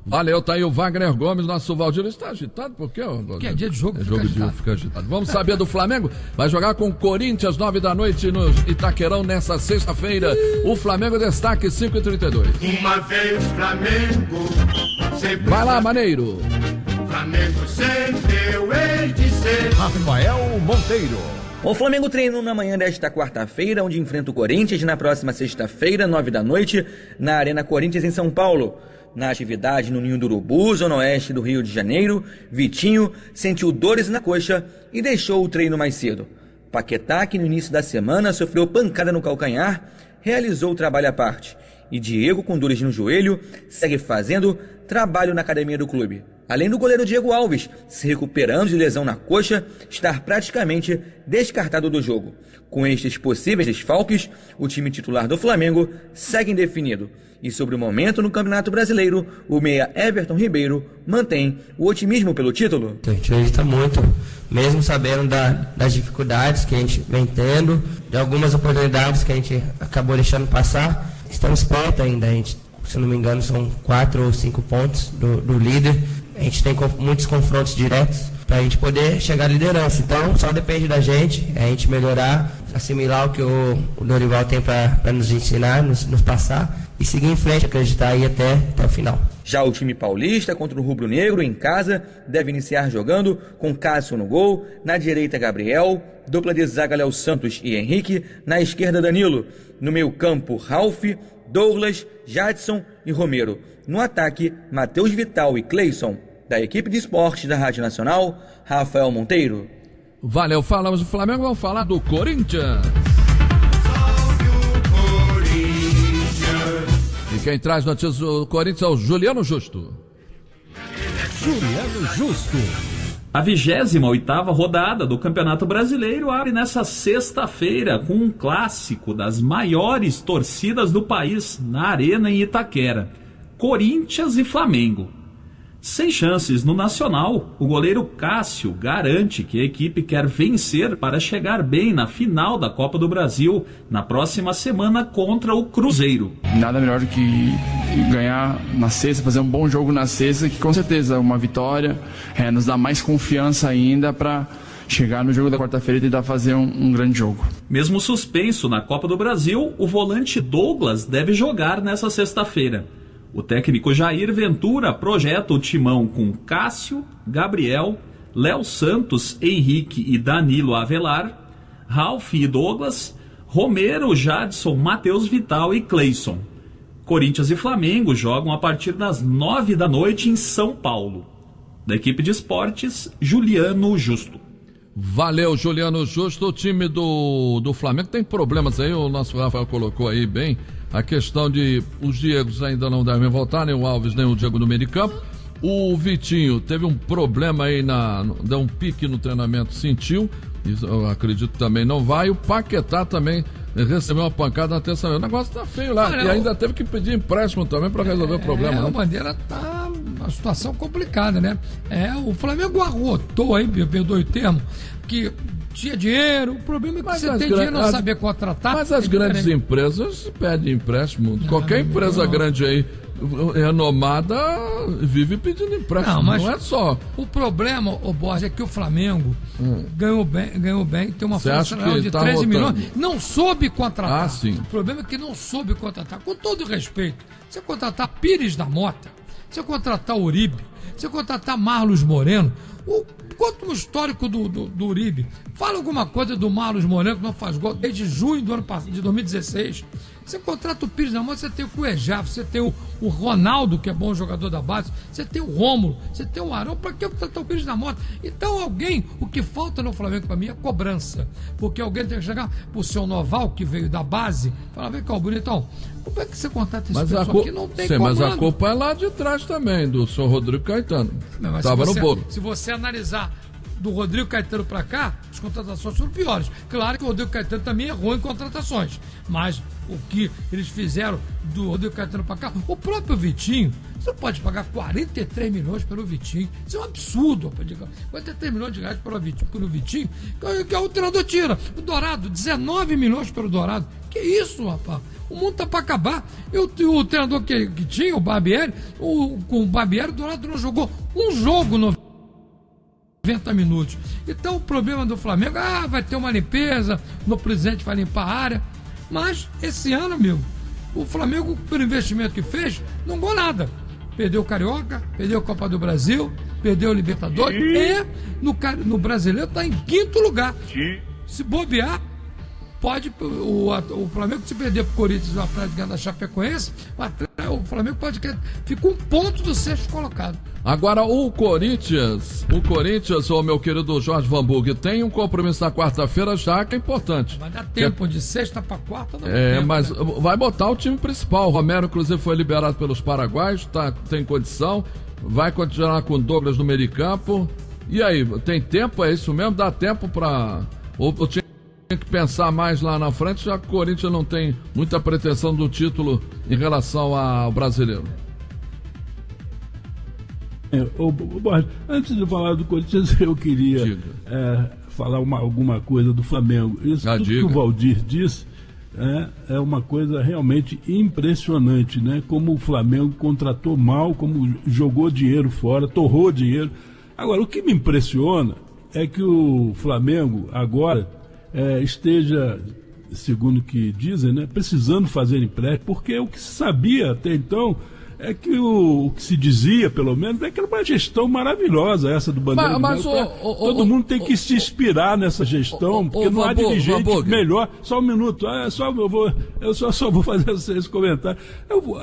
Speaker 3: Valeu, tá aí o Wagner Gomes, nosso Valdir. Está agitado por quê?
Speaker 10: Porque é dia de jogo,
Speaker 3: fica agitado. Vamos saber do Flamengo? Vai jogar com o Corinthians, 9h no Itaquerão, nessa sexta-feira. O Flamengo destaque 5h32.
Speaker 5: Uma vez Flamengo, sempre.
Speaker 3: Vai lá, Maneiro.
Speaker 5: Flamengo sempre eu hei de ser.
Speaker 14: Rafael Monteiro.
Speaker 16: O Flamengo treinou na manhã desta quarta-feira, onde enfrenta o Corinthians na próxima sexta-feira, 9h, na Arena Corinthians, em São Paulo. Na atividade no Ninho do Urubu, zona oeste do Rio de Janeiro, Vitinho sentiu dores na coxa e deixou o treino mais cedo. Paquetá, que no início da semana sofreu pancada no calcanhar, realizou o trabalho à parte. E Diego, com dores no joelho, segue fazendo trabalho na academia do clube. Além do goleiro Diego Alves, se recuperando de lesão na coxa, estar praticamente descartado do jogo. Com estes possíveis desfalques, o time titular do Flamengo segue indefinido. E sobre o momento no Campeonato Brasileiro, o meia Everton Ribeiro mantém o otimismo pelo título.
Speaker 17: A gente acredita muito, mesmo sabendo das dificuldades que a gente vem tendo, de algumas oportunidades que a gente acabou deixando passar. Estamos perto ainda, a gente, se não me engano, são 4 ou 5 pontos do líder. A gente tem muitos confrontos diretos para a gente poder chegar à liderança. Então, só depende da gente, a gente melhorar, assimilar o que o Dorival tem para nos ensinar, nos passar e seguir em frente, acreditar aí até o final.
Speaker 16: Já o time paulista contra o Rubro Negro em casa deve iniciar jogando com Cássio no gol, na direita Gabriel, dupla de zaga Léo Santos e Henrique, na esquerda Danilo, no meio campo Ralf, Douglas, Jadson e Romero. No ataque, Matheus Vital e Cleison. Da equipe de esportes da Rádio Nacional, Rafael Monteiro.
Speaker 3: Valeu, falamos do Flamengo, vamos falar do Corinthians. E quem traz notícias do Corinthians é o Juliano Justo.
Speaker 14: Juliano Justo.
Speaker 4: A 28ª rodada do Campeonato Brasileiro abre nessa sexta-feira com um clássico das maiores torcidas do país na Arena em Itaquera. Corinthians e Flamengo. Sem chances no Nacional, o goleiro Cássio garante que a equipe quer vencer para chegar bem na final da Copa do Brasil na próxima semana contra o Cruzeiro.
Speaker 18: Nada melhor do que ganhar na sexta, fazer um bom jogo na sexta, que com certeza uma vitória nos dá mais confiança ainda para chegar no jogo da quarta-feira e tentar fazer um grande jogo.
Speaker 4: Mesmo suspenso na Copa do Brasil, o volante Douglas deve jogar nessa sexta-feira. O técnico Jair Ventura projeta o timão com Cássio, Gabriel, Léo Santos, Henrique e Danilo Avelar, Ralf e Douglas, Romero, Jadson, Matheus Vital e Cleison. Corinthians e Flamengo jogam a partir das 9h em São Paulo. Da equipe de esportes, Juliano Justo.
Speaker 3: Valeu, Juliano Justo. O time do Flamengo tem problemas aí, o nosso Rafael colocou aí bem. A questão de os Diegos ainda não devem voltar, nem o Alves, nem o Diego no meio de campo. O Vitinho teve um problema aí, deu um pique no treinamento, sentiu. Isso eu acredito que também não vai. O Paquetá também recebeu uma pancada na terça-feira. O negócio tá feio lá. E ainda teve que pedir empréstimo também para resolver o problema.
Speaker 10: A Bandeira tá uma situação complicada, né? O Flamengo arrotou aí, me perdoe o termo, que tinha dinheiro, o problema é que você tem dinheiro, não saber contratar.
Speaker 3: Mas as grandes empresas pedem empréstimo. Qualquer empresa grande aí renomada vive pedindo empréstimo, não é só.
Speaker 10: O problema, Borges, é que o Flamengo ganhou bem, tem uma folha salarial de 13 milhões, não soube contratar. O problema é que não soube contratar. Com todo respeito, você contratar Pires da Mota, você contratar Uribe, você contratar Marlos Moreno, conta um histórico do Uribe. Fala alguma coisa do Marlos Moreno, que não faz gol desde junho do ano passado, de 2016. Você contrata o Pires da Mota, você tem o Cuejá, você tem o Ronaldo, que é bom jogador da base, você tem o Rômulo, você tem o Arão, para que contratar o Pires da Mota? Então o que falta no Flamengo para mim é cobrança, porque alguém tem que chegar pro seu Noval, que veio da base, falar, vem cá, bonitão, como é que você contrata esse pessoal que não tem
Speaker 3: mas a culpa é lá de trás também, do senhor Rodrigo Caetano. Estava no bolo.
Speaker 10: Se você analisar do Rodrigo Caetano para cá, as contratações foram piores. Claro que o Rodrigo Caetano também errou em contratações, mas o que eles fizeram do Rodrigo Caetano para cá, o próprio Vitinho, você não pode pagar 43 milhões pelo Vitinho, isso é um absurdo, 43 milhões de reais pelo Vitinho, que o treinador tira. O Dourado, 19 milhões pelo Dourado, que isso, rapaz? O mundo tá para acabar. O treinador que tinha, o Barbieri, com o Barbieri, o Dourado não jogou um jogo 90 minutos. Então o problema do Flamengo, vai ter uma limpeza, o presidente vai limpar a área, mas esse ano, amigo, o Flamengo, pelo investimento que fez, não ganhou nada. Perdeu o Carioca, perdeu a Copa do Brasil, perdeu o Libertadores e no Brasileiro está em 5º lugar. Se bobear, pode o Flamengo, se perder para o Corinthians e o Atlético ganhar da Chapecoense, o Flamengo pode ficar 1 ponto do 6º colocado.
Speaker 3: Agora o Corinthians, ô meu querido Jorge Vanburg, tem um compromisso na quarta-feira já que é importante.
Speaker 10: Vai dar tempo, de sexta para quarta não
Speaker 3: tempo, mas
Speaker 10: né?
Speaker 3: Vai botar o time principal. O Romero, inclusive, foi liberado pelos paraguaios, tem condição, vai continuar com o Douglas no meio de campo. E aí, tem tempo? É isso mesmo? Dá tempo para... Ou tinha que pensar mais lá na frente, já que o Corinthians não tem muita pretensão do título em relação ao brasileiro.
Speaker 11: Antes de falar do Corinthians, eu queria falar alguma coisa do Flamengo. Isso tudo que o Valdir disse é uma coisa realmente impressionante, né? Como o Flamengo contratou mal, como jogou dinheiro fora, torrou dinheiro. Agora, o que me impressiona é que o Flamengo agora esteja, segundo o que dizem, né, precisando fazer empréstimo, porque o que se sabia até então é que o que se dizia, pelo menos, é que era uma gestão maravilhosa essa do Bandeira. Mas todo mundo tem que se inspirar nessa gestão, porque não há dirigente melhor. Só um minuto, eu só vou fazer esse comentário.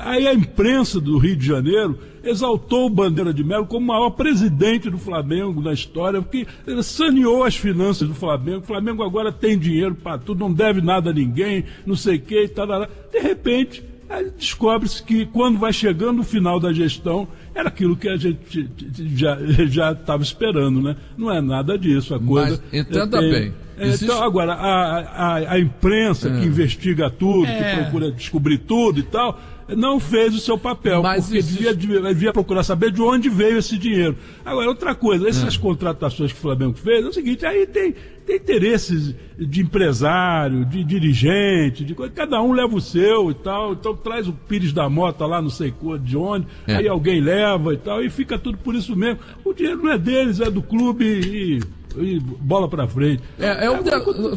Speaker 11: Aí a imprensa do Rio de Janeiro exaltou o Bandeira de Melo como o maior presidente do Flamengo na história, porque ele saneou as finanças do Flamengo. O Flamengo agora tem dinheiro para tudo, não deve nada a ninguém, não sei o que e tal. De repente, aí descobre-se que quando vai chegando o final da gestão, era aquilo que a gente já estava esperando, né? Não é nada disso. A coisa.
Speaker 3: Mas entenda bem.
Speaker 11: Então, agora, a imprensa que investiga tudo, que procura descobrir tudo e tal, não fez o seu papel, porque devia procurar saber de onde veio esse dinheiro. Agora, outra coisa, essas contratações que o Flamengo fez, é o seguinte, aí tem interesses de empresário, de dirigente, de coisa, cada um leva o seu e tal, então traz o Pires da Mota lá, não sei de onde, aí alguém leva e tal, e fica tudo por isso mesmo. O dinheiro não é deles, é do clube e bola pra frente.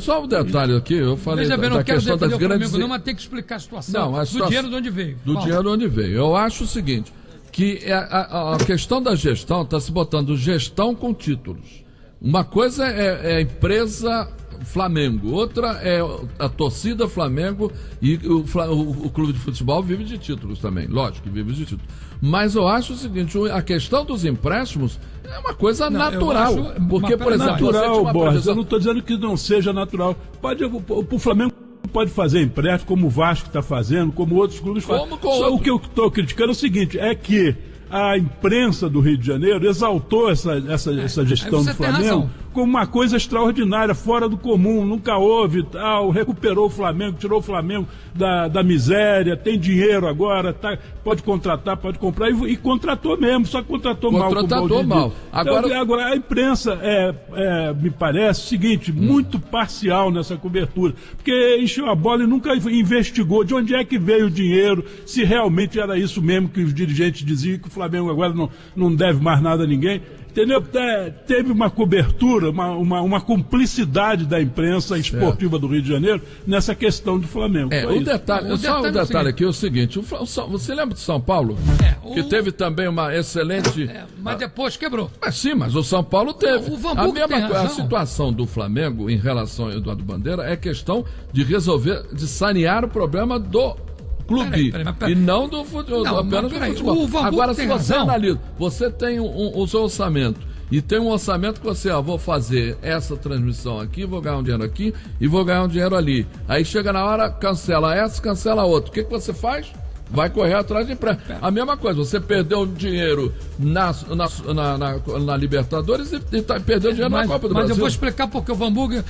Speaker 3: Só um detalhe aqui, eu falei da questão das grandes...
Speaker 10: Flamengo, mas tem que explicar a situação do dinheiro de onde veio.
Speaker 3: Do dinheiro de onde veio. Eu acho o seguinte, que a questão da gestão está se botando gestão com títulos. Uma coisa é a empresa Flamengo, outra é a torcida Flamengo, e o clube de futebol vive de títulos também, lógico que vive de títulos. Mas eu acho o seguinte, a questão dos empréstimos é uma coisa natural. Porque, por exemplo,
Speaker 11: natural, Borges, eu não estou dizendo que não seja natural. O Flamengo pode fazer empréstimo, como o Vasco está fazendo, como outros clubes fazem. O que eu estou criticando é o seguinte, é que a imprensa do Rio de Janeiro exaltou essa gestão do Flamengo como uma coisa extraordinária, fora do comum, nunca houve, tal, recuperou o Flamengo, tirou o Flamengo da miséria, tem dinheiro agora, pode contratar, pode comprar, e contratou mesmo, só contratou mal.
Speaker 3: Contratou mal.
Speaker 11: Agora a imprensa me parece o seguinte, muito parcial nessa cobertura, porque encheu a bola e nunca investigou de onde é que veio o dinheiro, se realmente era isso mesmo que os dirigentes diziam, que o Flamengo agora não deve mais nada a ninguém. Entendeu? Teve uma cobertura, uma cumplicidade da imprensa esportiva do Rio de Janeiro nessa questão do Flamengo.
Speaker 3: O detalhe aqui é o seguinte, você lembra de São Paulo? Que teve também uma excelente...
Speaker 10: mas depois quebrou.
Speaker 3: Mas o São Paulo teve.
Speaker 10: A mesma
Speaker 3: coisa, a situação do Flamengo em relação ao Eduardo Bandeira é questão de resolver, de sanear o problema do clube, e não do futebol, apenas do futebol. Agora, se você analisa, você tem o seu orçamento, e tem um orçamento que você, vou fazer essa transmissão aqui, vou ganhar um dinheiro aqui, e vou ganhar um dinheiro ali. Aí chega na hora, cancela essa, cancela outra. O que você faz? Vai correr atrás de empréstimo. A mesma coisa, você perdeu dinheiro na Libertadores e perdeu dinheiro na Copa do Brasil.
Speaker 10: Mas eu vou explicar porque o Vanburg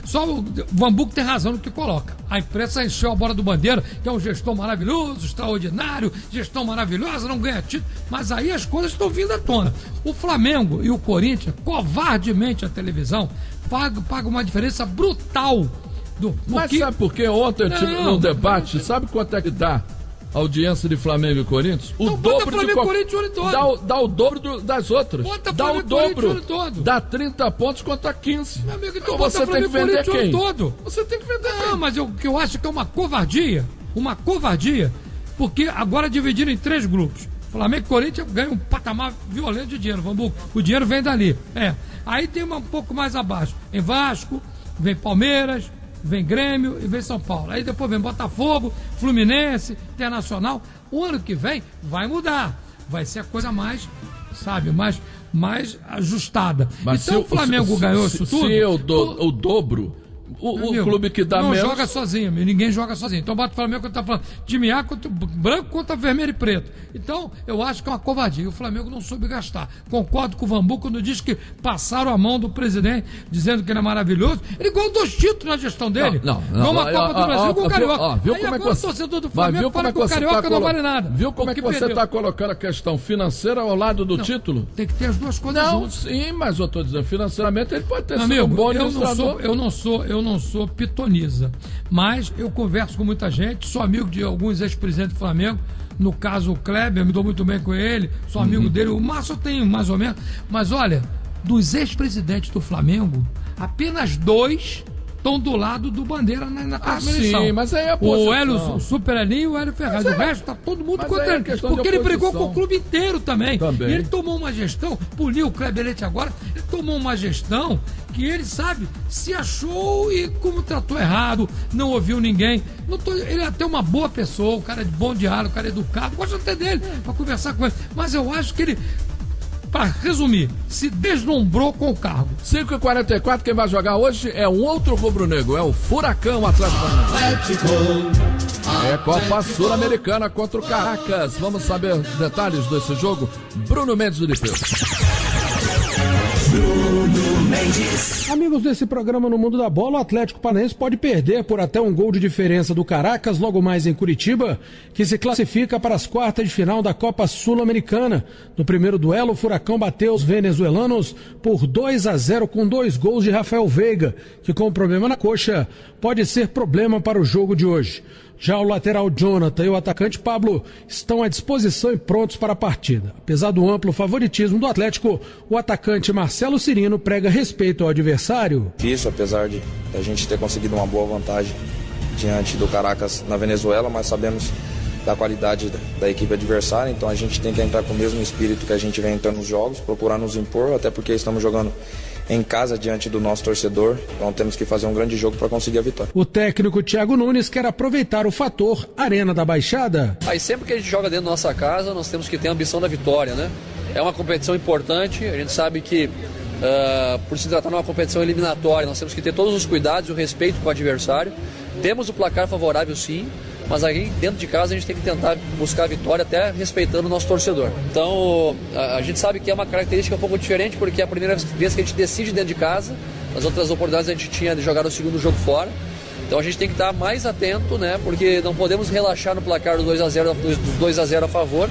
Speaker 10: tem razão no que coloca. A imprensa encheu a bola do Bandeira, que é um gestor maravilhoso, extraordinário, gestão maravilhosa, não ganha título. Mas aí as coisas estão vindo à tona. O Flamengo e o Corinthians, covardemente a televisão, paga uma diferença brutal.
Speaker 3: Mas sabe por que ontem eu tive num debate, sabe quanto é que dá a audiência de Flamengo e Corinthians? O dobro de dá o dobro das outras. Dá o dobro. Dá 30 pontos contra 15.
Speaker 10: Meu amigo, então você tem que vender quem? Você tem que vender quem? Mas o que eu acho que é uma covardia, porque agora dividiram em 3 grupos. Flamengo e Corinthians ganham um patamar violento de dinheiro. O dinheiro vem dali. Aí tem um pouco mais abaixo. Em Vasco, vem Palmeiras, vem Grêmio e vem São Paulo. Aí depois vem Botafogo, Fluminense, Internacional. O ano que vem vai mudar. Vai ser a coisa mais mais ajustada.
Speaker 3: Mas
Speaker 10: então o Flamengo ganhou isso tudo.
Speaker 3: Se o dobro, o clube que dá menos...
Speaker 10: Não joga sozinho, ninguém joga sozinho. Então bota o Flamengo quando tá falando time A contra branco contra vermelho e preto. Então eu acho que é uma covardia. O Flamengo não soube gastar. Concordo com o Vanburg quando diz que passaram a mão do presidente dizendo que ele é maravilhoso. Ele ganhou 2 títulos na gestão dele. Ganhou uma Copa do Brasil com o Carioca.
Speaker 3: Viu como é que o
Speaker 10: torcedor do Flamengo fala que o Carioca não vale nada.
Speaker 3: Viu como é que você está colocando a questão financeira ao lado do título?
Speaker 10: Tem que ter as duas coisas juntas.
Speaker 3: Sim, mas eu estou dizendo, financeiramente ele pode ter sido um bom administrador.
Speaker 10: Eu não sou pitoniza, mas eu converso com muita gente, sou amigo de alguns ex-presidentes do Flamengo, no caso o Kleber, me dou muito bem com ele, sou amigo dele, o Márcio eu tenho mais ou menos, mas olha, dos ex-presidentes do Flamengo, apenas 2 estão do lado do Bandeira na eleição.
Speaker 3: Sim, mas aí é
Speaker 10: o Hélio, o Super Elinho e o Hélio Ferraz. O resto está todo mundo contra ele. Porque ele brigou com o clube inteiro também. E ele tomou uma gestão, poliu o Kleber Leite agora, ele tomou uma gestão que ele, se achou e como tratou errado, não ouviu ninguém. Ele é até uma boa pessoa, um cara de bom diálogo, um cara educado, gosto até dele para conversar com ele. Mas eu acho que ele, para resumir, se deslumbrou com o cargo.
Speaker 3: 5h44, quem vai jogar hoje é um outro rubro-negro, é o Furacão Atlético Paranaense. É Copa Sul-Americana contra o Caracas. Vamos saber detalhes desse jogo. Bruno Mendes do Liceu.
Speaker 19: Amigos desse programa No Mundo da Bola, o Atlético Paranaense pode perder por até um gol de diferença do Caracas logo mais em Curitiba, que se classifica para as quartas de final da Copa Sul-Americana. No primeiro duelo, o Furacão bateu os venezuelanos por 2-0 com 2 gols de Rafael Veiga, que com problema na coxa pode ser problema para o jogo de hoje. Já o lateral Jonathan e o atacante Pablo estão à disposição e prontos para a partida. Apesar do amplo favoritismo do Atlético, o atacante Marcelo Cirino prega respeito ao adversário.
Speaker 20: Difícil, apesar de a gente ter conseguido uma boa vantagem diante do Caracas na Venezuela, mas sabemos da qualidade da equipe adversária, então a gente tem que entrar com o mesmo espírito que a gente vem entrando nos jogos, procurar nos impor, até porque estamos jogando em casa diante do nosso torcedor, então temos que fazer um grande jogo para conseguir a vitória.
Speaker 19: O técnico Thiago Nunes quer aproveitar o fator Arena da Baixada.
Speaker 21: Aí sempre que a gente joga dentro da nossa casa, nós temos que ter a ambição da vitória, né? É uma competição importante, a gente sabe que por se tratar de uma competição eliminatória, nós temos que ter todos os cuidados e o respeito com o adversário. Temos o placar favorável sim, mas aí dentro de casa a gente tem que tentar buscar a vitória até respeitando o nosso torcedor. Então a gente sabe que é uma característica um pouco diferente, porque é a primeira vez que a gente decide dentro de casa, As outras oportunidades a gente tinha de jogar no segundo jogo fora. Então a gente tem que estar mais atento, né? Porque não podemos relaxar no placar do 2-0 a favor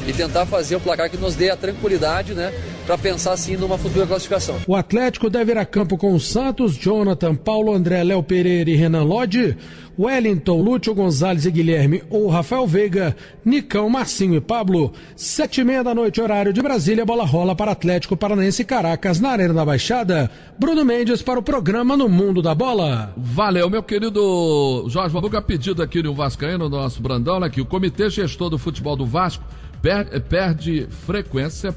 Speaker 21: e tentar fazer o placar que nos dê a tranquilidade, né? Para pensar sim numa futura classificação.
Speaker 19: O Atlético deve ir a campo com o Santos, Jonathan, Paulo André, Léo Pereira e Renan Lodge, Wellington, Lúcio Gonzalez e Guilherme ou Rafael Veiga, Nicão, Marcinho e Pablo. 7h30 da noite, horário de Brasília, bola rola para Atlético Paranaense e Caracas na Arena da Baixada. Bruno Mendes para o programa No Mundo da Bola.
Speaker 3: Valeu, meu querido Jorge Vabuga, pedido aqui no Vascaíno, nosso Brandão, né, que o Comitê Gestor do Futebol do Vasco perde frequência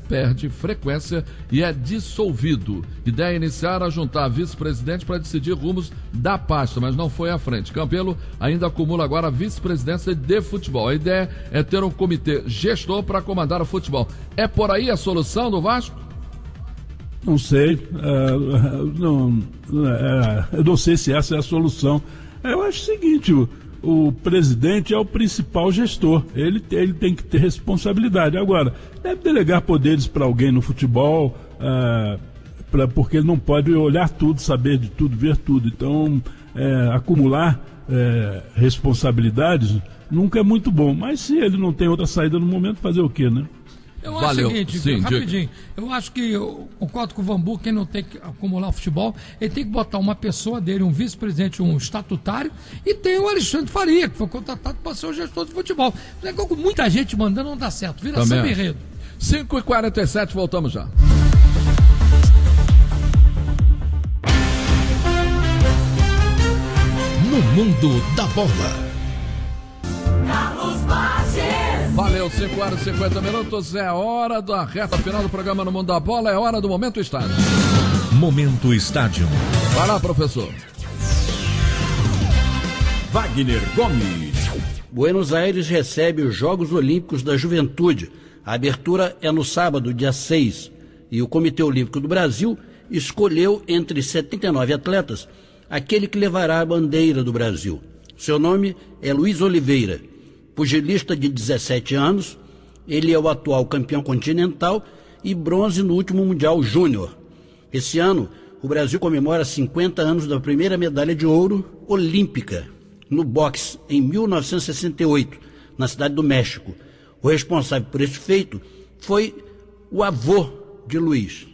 Speaker 3: e é dissolvido. Ideia inicial era juntar vice-presidente para decidir rumos da pasta, mas não foi à frente. Campelo ainda acumula agora a vice-presidência de futebol. A ideia é ter um comitê gestor para comandar o futebol. É por aí a solução do Vasco?
Speaker 11: Não sei. Eu não sei se essa é a solução. Eu acho o seguinte: o presidente é o principal gestor, ele tem que ter responsabilidade. Agora, deve delegar poderes para alguém no futebol, porque ele não pode olhar tudo, saber de tudo, ver tudo. Então, acumular responsabilidades nunca é muito bom. Mas se ele não tem outra saída no momento, fazer o quê, né?
Speaker 10: Eu acho o seguinte, rapidinho, eu acho que eu concordo com o Vanbu, quem não tem que acumular o futebol, ele tem que botar uma pessoa dele, um vice-presidente, um estatutário, e tem o Alexandre Faria, que foi contratado para ser o gestor de futebol. Com muita gente mandando, não dá certo, vira samba enredo.
Speaker 3: 5h47, voltamos já.
Speaker 1: No Mundo da Bola.
Speaker 3: Valeu, 5h50, é hora da reta final do programa No Mundo da Bola, é hora do Momento Estádio.
Speaker 1: Momento Estádio.
Speaker 3: Vai lá, professor.
Speaker 1: Wagner Gomes.
Speaker 15: Buenos Aires recebe os Jogos Olímpicos da Juventude. A abertura é no sábado, dia 6. E o Comitê Olímpico do Brasil escolheu entre 79 atletas aquele que levará a bandeira do Brasil. Seu nome é Luiz Oliveira. Pugilista de 17 anos, ele é o atual campeão continental e bronze no último Mundial Júnior. Esse ano, o Brasil comemora 50 anos da primeira medalha de ouro olímpica no boxe, em 1968, na cidade do México. O responsável por esse feito foi o avô de Luiz,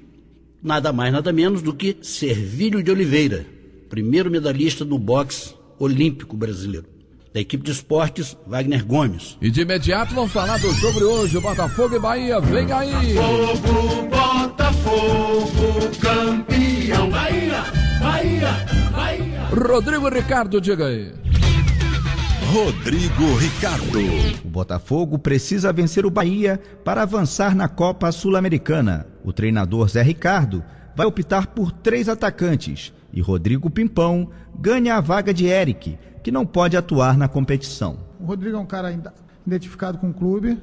Speaker 15: nada mais nada menos do que Servílio de Oliveira, primeiro medalhista do boxe olímpico brasileiro. Da equipe de esportes, Wagner Gomes.
Speaker 3: E de imediato vamos falar do jogo de hoje, Botafogo e Bahia, vem aí!
Speaker 5: Botafogo, campeão, Bahia, Bahia, Bahia.
Speaker 3: Rodrigo Ricardo, diga aí.
Speaker 1: Rodrigo Ricardo.
Speaker 6: O Botafogo precisa vencer o Bahia para avançar na Copa Sul-Americana. O treinador Zé Ricardo vai optar por 3 atacantes e Rodrigo Pimpão ganha a vaga de Eric, que não pode atuar na competição.
Speaker 22: O Rodrigo é um cara identificado com o clube,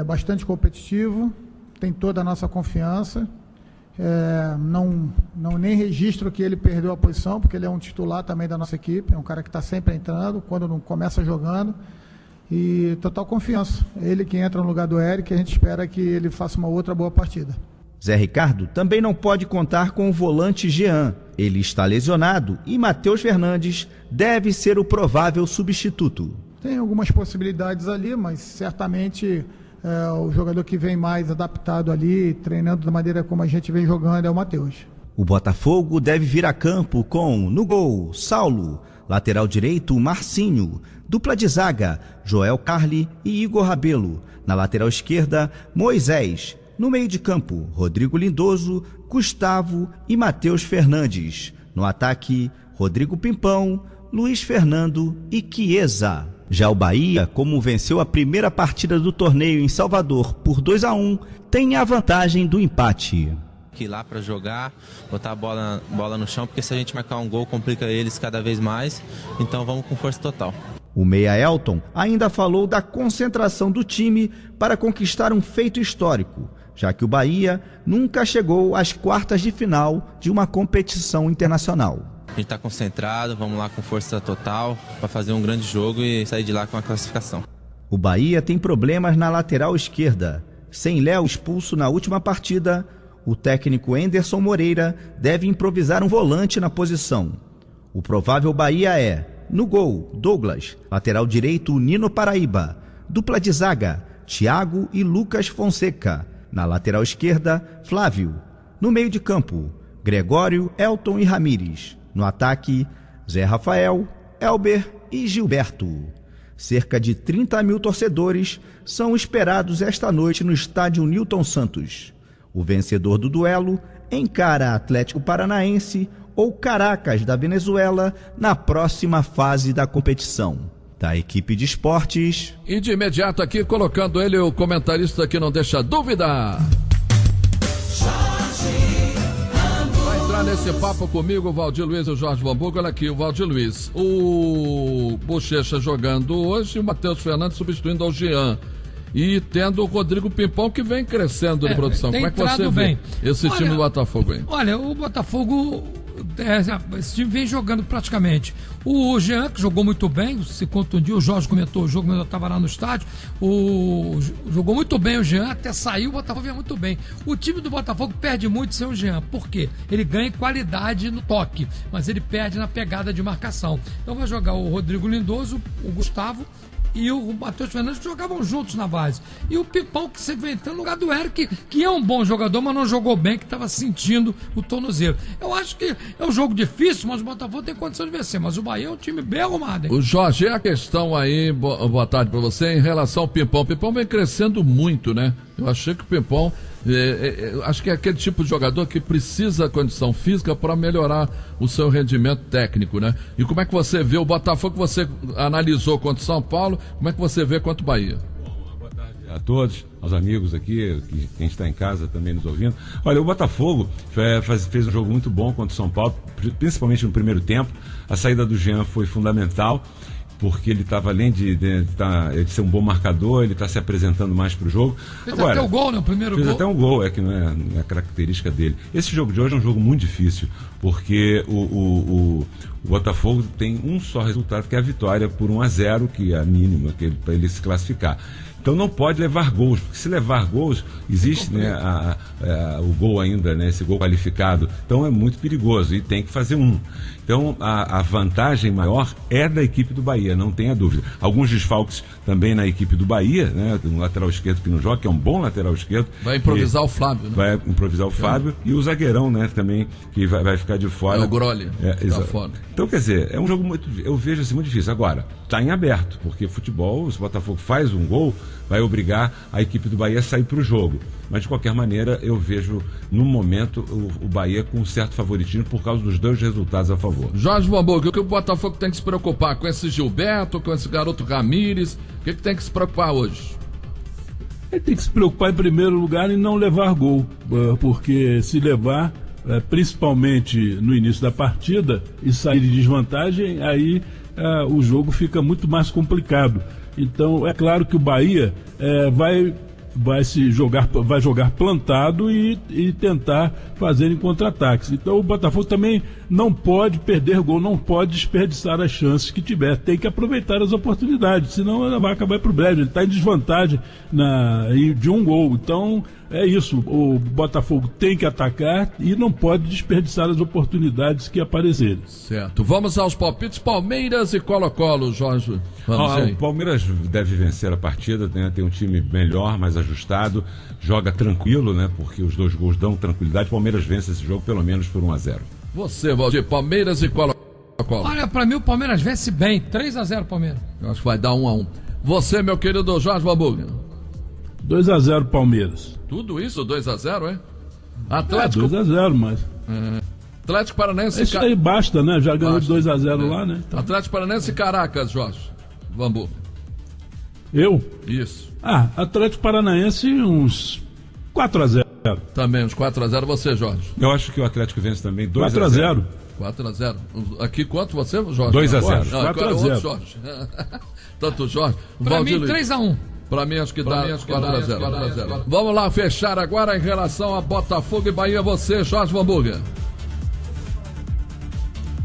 Speaker 22: bastante competitivo, tem toda a nossa confiança. Não nem registro que ele perdeu a posição, porque ele é um titular também da nossa equipe, é um cara que está sempre entrando, quando não começa jogando, e total confiança. Ele que entra no lugar do Eric, a gente espera que ele faça uma outra boa partida.
Speaker 6: Zé Ricardo também não pode contar com o volante Jean. Ele está lesionado e Matheus Fernandes deve ser o provável substituto.
Speaker 22: Tem algumas possibilidades ali, mas certamente o jogador que vem mais adaptado ali, treinando da maneira como a gente vem jogando, é o Matheus.
Speaker 6: O Botafogo deve vir a campo com, no gol, Saulo, lateral direito, Marcinho, dupla de zaga, Joel Carli e Igor Rabelo, na lateral esquerda, Moisés, no meio de campo, Rodrigo Lindoso, Gustavo e Matheus Fernandes. No ataque, Rodrigo Pimpão, Luiz Fernando e Chiesa. Já o Bahia, como venceu a primeira partida do torneio em Salvador por 2-1, tem a vantagem do empate.
Speaker 23: Ir lá para jogar, botar a bola no chão, porque se a gente marcar um gol complica eles cada vez mais, então vamos com força total.
Speaker 6: O meia Elton ainda falou da concentração do time para conquistar um feito histórico, já que o Bahia nunca chegou às quartas de final de uma competição internacional.
Speaker 23: A gente está concentrado, vamos lá com força total para fazer um grande jogo e sair de lá com a classificação.
Speaker 6: O Bahia tem problemas na lateral esquerda. Sem Léo expulso na última partida, o técnico Enderson Moreira deve improvisar um volante na posição. O provável Bahia é: no gol, Douglas; lateral direito, Nino Paraíba; dupla de zaga, Thiago e Lucas Fonseca; na lateral esquerda, Flávio; no meio de campo, Gregório, Elton e Ramires; no ataque, Zé Rafael, Elber e Gilberto. Cerca de 30 mil torcedores são esperados esta noite no estádio Newton Santos. O vencedor do duelo encara Atlético Paranaense ou Caracas da Venezuela na próxima fase da competição. Da equipe de esportes.
Speaker 3: E de imediato aqui, colocando ele, o comentarista que não deixa dúvida. Vai entrar nesse papo comigo o Valdir Luiz e o Jorge Bambuco. Olha aqui, o Valdir Luiz. O Bochecha jogando hoje e o Matheus Fernandes substituindo ao Jean. E tendo o Rodrigo Pimpão, que vem crescendo de produção. Como é que você vê esse time do Botafogo aí?
Speaker 10: Olha, o Botafogo, esse time vem jogando praticamente. O Jean, que jogou muito bem, se contundiu, o Jorge comentou o jogo, mas eu estava lá no estádio. Jogou muito bem o Jean, até saiu, o Botafogo vem muito bem. O time do Botafogo perde muito sem o Jean. Por quê? Ele ganha qualidade no toque, mas ele perde na pegada de marcação. Então vai jogar o Rodrigo Lindoso, o Gustavo e o Matheus Fernandes, que jogavam juntos na base. E o Pipão, que você vem entrando no lugar do Eric, que é um bom jogador, mas não jogou bem, que estava sentindo o tornozelo. Eu acho que é um jogo difícil, mas o Botafogo tem condição de vencer. Mas o Bahia é um time bem arrumado, hein?
Speaker 3: O Jorge, a questão aí, boa tarde para você, em relação ao Pimpão. O Pimpão vem crescendo muito, né? Eu achei que o Pimpão, acho que é aquele tipo de jogador que precisa condição física para melhorar o seu rendimento técnico, né? E como é que você vê o Botafogo, que você analisou contra o São Paulo, como é que você vê contra o Bahia?
Speaker 7: Boa tarde a todos, aos amigos aqui, quem está em casa também nos ouvindo. Olha, o Botafogo fez um jogo muito bom contra o São Paulo, principalmente no primeiro tempo. A saída do Jean foi fundamental, porque ele estava, além de ser um bom marcador, ele está se apresentando mais para o jogo.
Speaker 10: Fez até o gol, né? O primeiro gol.
Speaker 7: Fez até um gol, que não é a característica dele. Esse jogo de hoje é um jogo muito difícil, porque o Botafogo tem um só resultado, que é a vitória por 1-0, que é a mínima para ele se classificar. Então não pode levar gols, porque se levar gols, existe o gol ainda, né, esse gol qualificado. Então é muito perigoso e tem que fazer um. Então a vantagem maior é da equipe do Bahia, não tenha dúvida. Alguns desfalques também na equipe do Bahia, né, um lateral esquerdo que não joga, que é um bom lateral esquerdo.
Speaker 3: Vai improvisar o Flávio, né?
Speaker 7: Vai improvisar o Fábio e o zagueirão, né, também, que vai ficar de fora.
Speaker 3: É o Grolli, tá fora.
Speaker 7: Então, quer dizer, é um jogo muito, eu vejo assim, muito difícil. Agora, está em aberto, porque futebol, se o Botafogo faz um gol, vai obrigar a equipe do Bahia a sair para o jogo. Mas, de qualquer maneira, eu vejo, no momento, o Bahia com um certo favoritismo por causa dos dois resultados a favor.
Speaker 3: Jorge Bambuco, o que o Botafogo tem que se preocupar com esse Gilberto, com esse garoto Ramires? O que tem que se preocupar hoje?
Speaker 11: Ele tem que se preocupar, em primeiro lugar, em não levar gol, porque se levar, principalmente no início da partida, e sair de desvantagem, aí o jogo fica muito mais complicado. Então, é claro que o Bahia vai jogar plantado e tentar fazer em contra-ataques. Então o Botafogo também não pode perder gol, não pode desperdiçar as chances que tiver, tem que aproveitar as oportunidades, senão ela vai acabar pro brejo. Ele está em desvantagem de um gol. Então é isso, o Botafogo tem que atacar e não pode desperdiçar as oportunidades que aparecerem.
Speaker 3: Certo, vamos aos palpites. Palmeiras e Colo-Colo, Jorge.
Speaker 7: O Palmeiras deve vencer a partida, né? Tem um time melhor, mais ajustado, joga tranquilo, né? Porque os dois gols dão tranquilidade. O Palmeiras vence esse jogo pelo menos por 1-0.
Speaker 3: Você, Valdir, Palmeiras e Colo-Colo.
Speaker 10: Olha, pra mim o Palmeiras vence bem, 3-0 Palmeiras.
Speaker 3: Eu acho que vai dar 1-1. Você, meu querido Jorge Bambuca.
Speaker 11: 2-0 Palmeiras.
Speaker 3: Tudo isso, 2-0, hein? Atlético.
Speaker 11: 2-0, mas.
Speaker 3: Atlético Paranaense.
Speaker 11: Isso aí basta, né? Já ganhou de 2-0 lá, né?
Speaker 3: Então. Atlético Paranaense e Caracas, Jorge Bambu.
Speaker 11: Eu?
Speaker 3: Isso.
Speaker 11: Atlético Paranaense, uns 4-0.
Speaker 3: Também, uns 4-0. Você, Jorge?
Speaker 7: Eu acho que o Atlético vence também
Speaker 11: 4-0.
Speaker 3: 4-0. Aqui quanto você, Jorge?
Speaker 7: 2-0.
Speaker 3: 4-0. Jorge. Tanto Jorge.
Speaker 10: Pra mim, 3-1.
Speaker 3: Pra mim, acho que dá 4-0. Vamos lá, fechar agora em relação a Botafogo e Bahia. Você, Jorge Bambuga.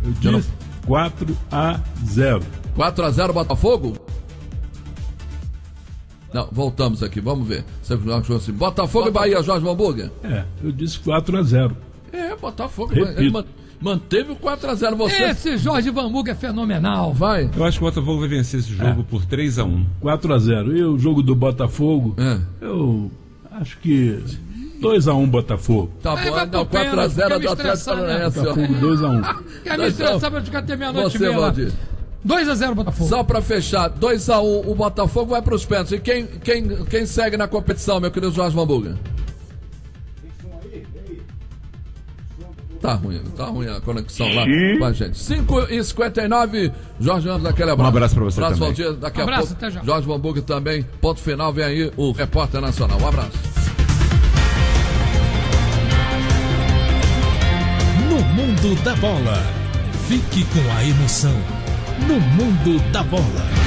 Speaker 11: Eu disse 4-0.
Speaker 3: 4-0 Botafogo? Não, voltamos aqui, vamos ver. Você achou assim, Botafogo e Bahia, Jorge Hamburger?
Speaker 11: Eu disse 4-0.
Speaker 3: Botafogo.
Speaker 11: Repito.
Speaker 3: Ele manteve o 4-0. Você...
Speaker 10: Esse Jorge Hamburger é fenomenal.
Speaker 3: Vai.
Speaker 7: Eu acho que o Botafogo vai vencer esse jogo por 3-1.
Speaker 11: 4-0. E o jogo do Botafogo, eu acho que 2-1 Botafogo.
Speaker 3: Tá bom, então 4-0 do Atlético Paranaense.
Speaker 11: Botafogo 2-1.
Speaker 10: Quer me estressar pra ficar até meia-noite e
Speaker 3: Você,
Speaker 10: meia lá.
Speaker 3: Valdir.
Speaker 10: 2-0 Botafogo.
Speaker 3: Só pra fechar, 2-1 o Botafogo vai pros pênaltis. E quem segue na competição, meu querido Jorge Hamburger? Tá ruim a conexão lá com a gente. 5h59, Jorge Ramos, daquele abraço.
Speaker 7: Um abraço pra você também.
Speaker 3: Valdir, daqui a pouco.
Speaker 10: Até já.
Speaker 3: Jorge Hamburger também. Ponto final, vem aí o Repórter Nacional. Um abraço.
Speaker 1: No mundo da bola, fique com a emoção. No mundo da bola.